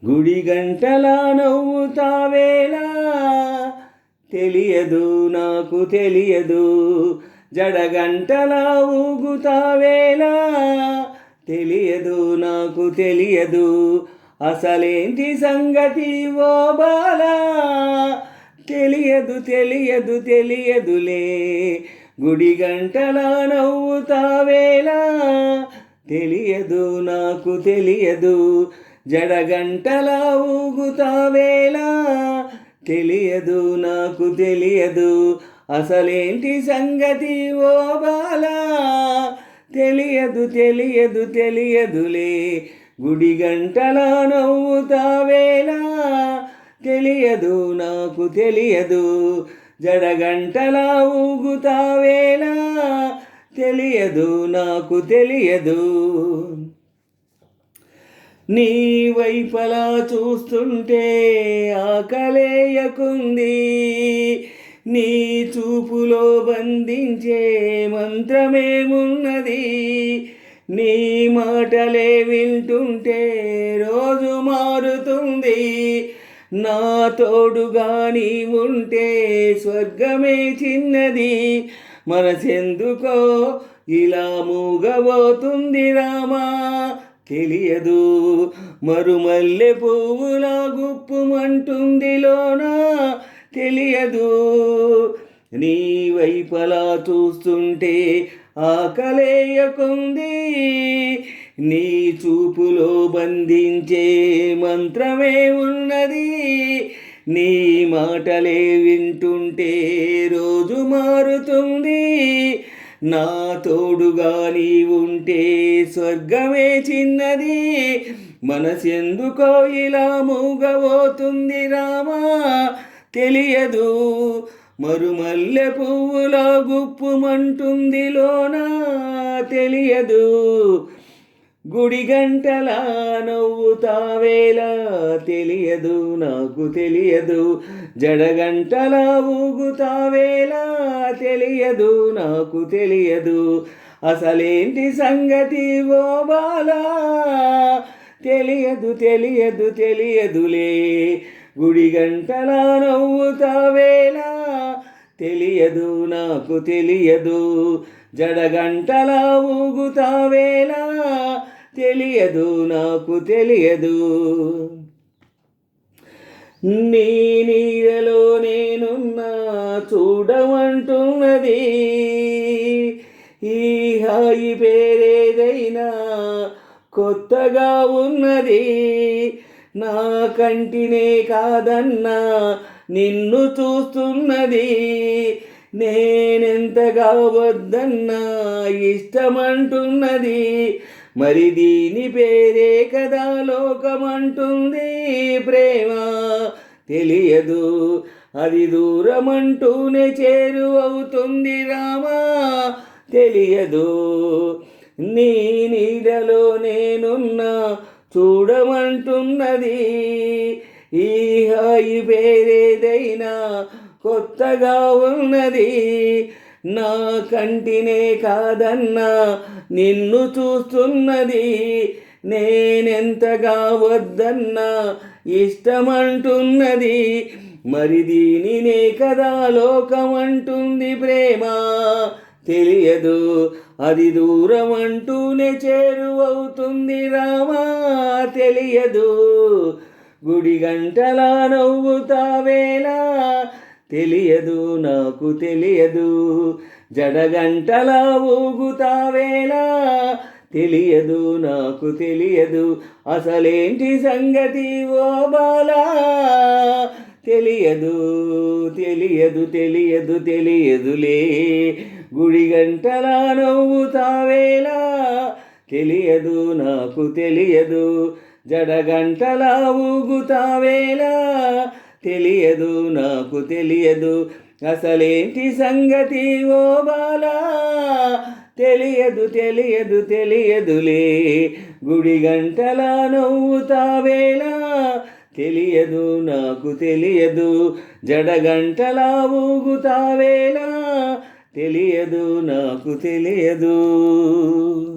గుడి గంటలా నవ్వుతావేలా తెలియదు నాకు తెలియదు. జడగంటలా ఊగుతావేలా తెలియదు నాకు తెలియదు. అసలేంటి సంగతి ఓ బాలా తెలియదు తెలియదు తెలియదులే. గుడి గంటలా నవ్వుతావేలా తెలియదు నాకు తెలియదు. జడగంటలా ఊగుతావేలా తెలియదు నాకు తెలియదు. అసలేంటి సంగతి ఓ బాలా తెలియదు తెలియదు తెలియదులే. గుడి గంటలా నవ్వుతావేలా తెలియదు నాకు తెలియదు. జడగంటలా ఊగుతావేలా తెలియదు నాకు తెలియదు. నీ వైపలా చూస్తుంటే ఆకలేయకుంది. నీ చూపులో బంధించే మంత్రమేమున్నది. నీ మాటలే వింటుంటే రోజు మారుతుంది. నా తోడుగా నీ ఉంటే స్వర్గమే చిన్నది. మనసెందుకో ఇలా మూగబోతుంది రామా తెలియదు. మరుమల్లె పువ్వులా గుప్పుమంటుంది లోనా తెలియదు. నీ వైపలా చూస్తుంటే ఆకలేయకుంది. నీ చూపులో బంధించే మంత్రమే ఉన్నది. నీ మాటలే వింటుంటే రోజు మారుతుంది. నా తోడుగా నీ ఉంటే స్వర్గమే చిన్నది. మనసెందుకో ఇలా మూగబోతుంది రామా తెలియదు. మరుమల్లె పువ్వులా గుప్పుమంటుంది లోనా తెలియదు. గుడి గంటలా నవ్వుతావేలా తెలియదు నాకు తెలియదు. జడగంటలా ఊగుతావేలా తెలియదు నాకు తెలియదు. అసలేంటి సంగతి ఓ బాలా తెలియదు తెలియదు తెలియదులే. గుడి గంటలా నవ్వుతావేలా తెలియదు నాకు తెలియదు. జడగంటలా ఊగుతావేలా తెలియదు నాకు తెలియదు. నీ నీడలో నేనున్నా చూడమంటున్నది. ఈ హాయి పేరేదైనా కొత్తగా ఉన్నది. నా కంటినే కాదన్నా నిన్ను చూస్తున్నది. నేనెంతగా వద్దన్నా ఇష్టమంటున్నది. మరి దీని పేరే కదా లోకమంటుంది ప్రేమ తెలియదు. అది దూరమంటూనే చేరువవుతుంది రామా తెలియదు. నీ నీడలో నేనున్నా చూడమంటున్నది. ఈ హాయి పేరేదైనా కొత్తగా ఉన్నది. నా కంటినే కాదన్నా నిన్ను చూస్తున్నది. నేనెంతగా వద్దన్నా ఇష్టమంటున్నది. మరి దీనినే కదా లోకమంటుంది ప్రేమ తెలియదు. అది దూరమంటూనే చేరువవుతుంది రామా తెలియదు. గుడి గంటలా నవ్వుతావేలా తెలియదు నాకు తెలియదు. జడగంటలా ఊగుతావేలా తెలియదు నాకు తెలియదు. అసలేంటి సంగతి ఓ బాలా తెలియదు తెలియదు తెలియదు తెలియదులే. గుడి గంటలా నవ్వుతావేలా తెలియదు నాకు తెలియదు. జడగంటలా ఊగుతావేలా తెలియదు నాకు తెలియదు. అసలేంటి సంగతి ఓ బాలా తెలియదు తెలియదు తెలియదులే. గుడి గంటలా నవ్వుతావేలా తెలియదు నాకు తెలియదు. జడగంటలా ఊగుతావేలా తెలియదు నాకు తెలియదు.